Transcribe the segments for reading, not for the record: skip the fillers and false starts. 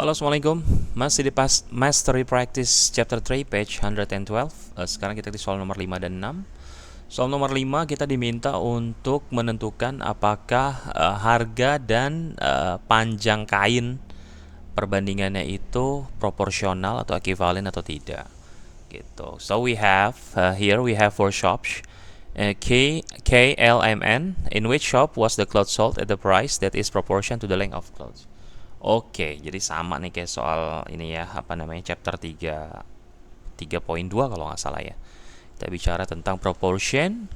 Halo, Assalamualaikum. Masih di Mastery Practice Chapter 3, page 112. Sekarang kita di soal nomor 5 dan 6. Soal nomor 5 kita diminta untuk menentukan apakah harga dan panjang kain perbandingannya itu proporsional atau ekivalen atau tidak. Gitu. So we have here we have four shops. KLMN, in which shop was the cloth sold at the price that is proportion to the length of clothes. Oke, jadi sama nih kayak soal ini ya, apa namanya, chapter 3 3.2 kalau nggak salah ya. Kita bicara tentang proportion.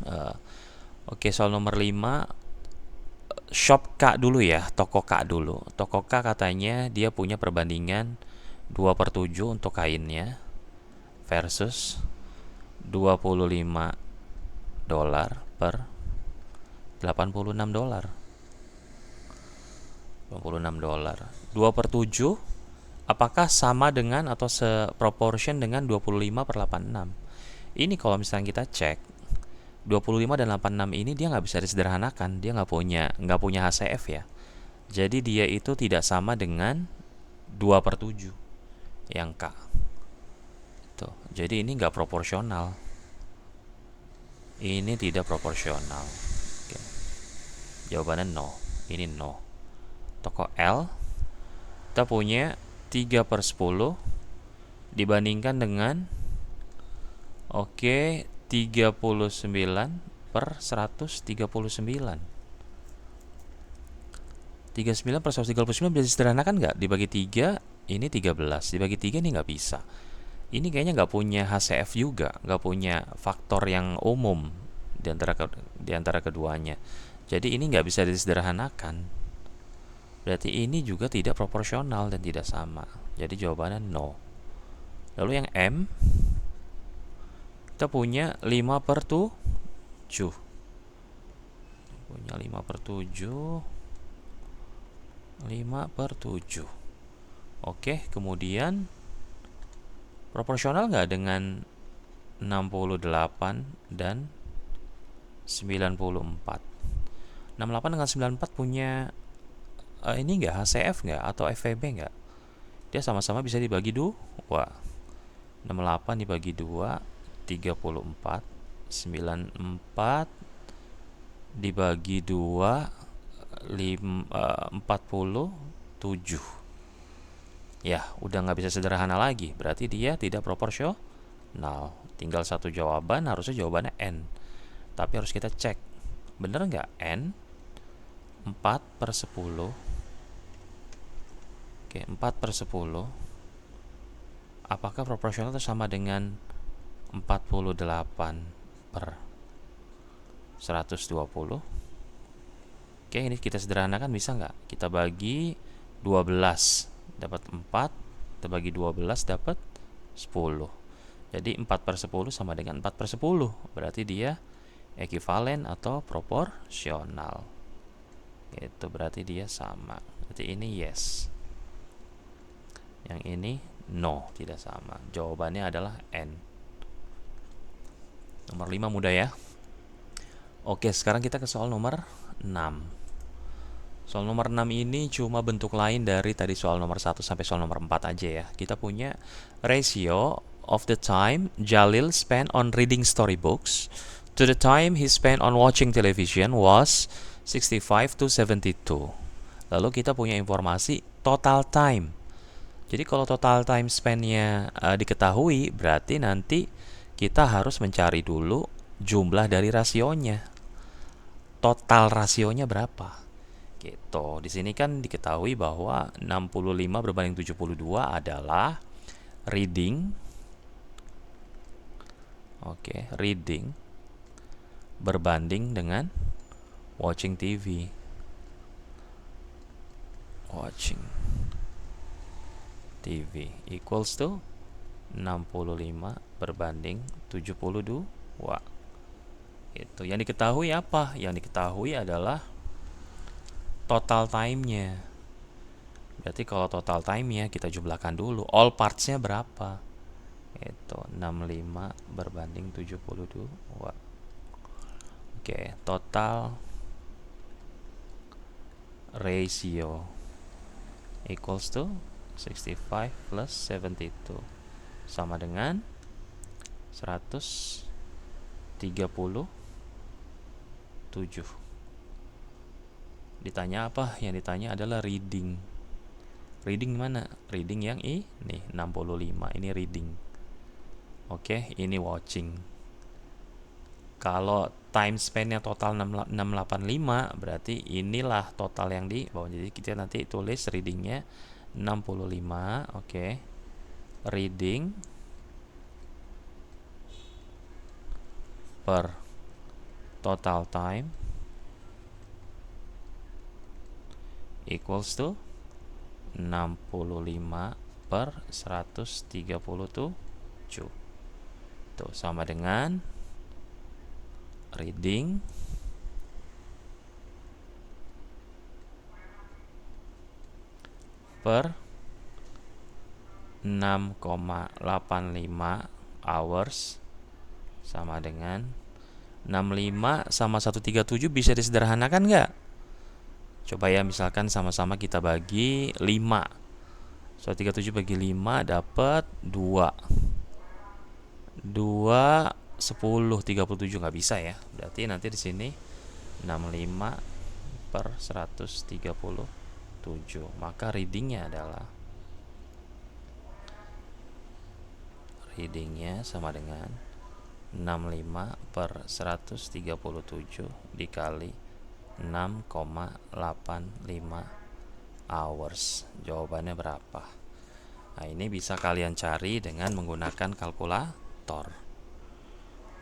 Oke, soal nomor 5, shop K dulu ya, toko K dulu. Toko K katanya dia punya perbandingan 2/7 untuk kainnya versus $25 per $86. $86. 2/7 apakah sama dengan atau seproportion dengan 25 per 86? Ini kalau misalnya kita cek 25 dan 86 ini dia nggak bisa disederhanakan, dia nggak punya HCF ya. Jadi dia itu tidak sama dengan 2/7 yang K. Tuh, jadi ini nggak proporsional. Ini tidak proporsional. Oke. Jawabannya no. Ini no. Toko L kita punya 3/10 dibandingkan dengan 39 per 139. 39 per 139 bisa disederhanakan nggak? Dibagi 3, ini 13. Dibagi 3 ini nggak bisa. Ini kayaknya nggak punya HCF juga, nggak punya faktor yang umum di antara keduanya. Jadi ini nggak bisa disederhanakan. Berarti ini juga tidak proporsional dan tidak sama. Jadi jawabannya no. Lalu yang M, kita punya 5/7. Punya 5/7. 5/7. Oke, kemudian proporsional nggak dengan 68 dan 94? 68 dengan 94 punya ini nggak, HCF nggak atau FVB nggak? Dia sama-sama bisa dibagi 2. 68 dibagi 2, 34. 94 dibagi 2, 47. Ya, udah nggak bisa sederhana lagi. Berarti dia tidak proporsional. Tinggal satu jawaban, harusnya jawabannya N. Tapi harus kita cek, bener nggak N 4/10. Oke, 4/10 apakah proporsional itu sama dengan 48 per 120? Oke, ini kita sederhanakan, bisa nggak? Kita bagi 12 dapat 4, kita bagi 12 dapat 10. Jadi 4/10 sama dengan 4/10. Berarti dia ekivalen atau proporsional. Itu berarti dia sama. Berarti ini yes. Yang ini no, tidak sama. Jawabannya adalah N. Nomor 5 mudah ya. Oke, sekarang kita ke soal nomor 6. Soal nomor 6 ini cuma bentuk lain dari tadi soal nomor 1 sampai soal nomor 4 aja ya. Kita punya ratio of the time Jalil spent on reading storybooks to the time he spent on watching television was 65 to 72. Lalu kita punya informasi total time. Jadi kalau total time span-nya diketahui, berarti nanti kita harus mencari dulu jumlah dari rasionya. Total rasionya berapa? Gitu. Di sini kan diketahui bahwa 65 berbanding 72 adalah reading. Oke, reading berbanding dengan watching TV. Watching TV equals to 65 berbanding 72. Itu yang diketahui apa? Yang diketahui adalah total time-nya. Berarti kalau total time-nya kita jumlahkan dulu. All parts-nya berapa? Itu 65 berbanding 72. Oke, total ratio equals to 65 plus 72 sama dengan 137. Ditanya apa? Yang ditanya adalah reading. Reading mana? Reading yang ini 65. Ini reading. Oke, ini watching. Kalau time span-nya total 685, berarti inilah total yang di bawah. Jadi kita nanti tulis readingnya 65. Oke. Reading per total time equals to 65 per 137. Tuh, sama dengan reading per 6,85 hours sama dengan 65 sama 137 bisa disederhanakan nggak? Coba ya, misalkan sama-sama kita bagi 5. 137 bagi 5 dapat 2. 2 10 37 nggak bisa ya. Berarti nanti di sini 65 per 137. Maka readingnya sama dengan 65 per 137 dikali 6,85 hours. Jawabannya berapa? Nah, ini bisa kalian cari dengan menggunakan kalkulator.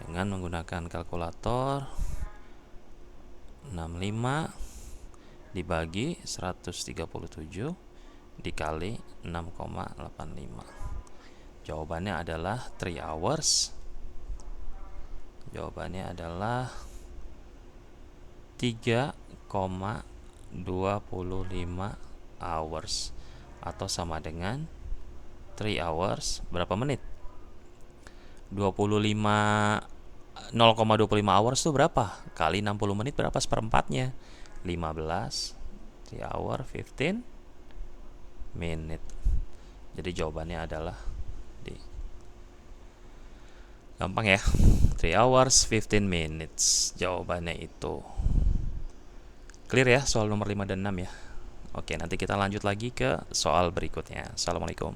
Dengan menggunakan kalkulator, 65 dibagi 137 dikali 6,85. Jawabannya adalah 3 hours. Jawabannya adalah 3,25 hours atau sama dengan 3 hours berapa menit? 0,25 hours itu berapa? Kali 60 menit berapa seperempatnya? 15. 3 hour 15 minute. Jadi jawabannya adalah D. Gampang ya. 3 hours 15 minutes. Jawabannya itu. Clear ya soal nomor 5 dan 6 ya. Oke, nanti kita lanjut lagi ke soal berikutnya. Assalamualaikum.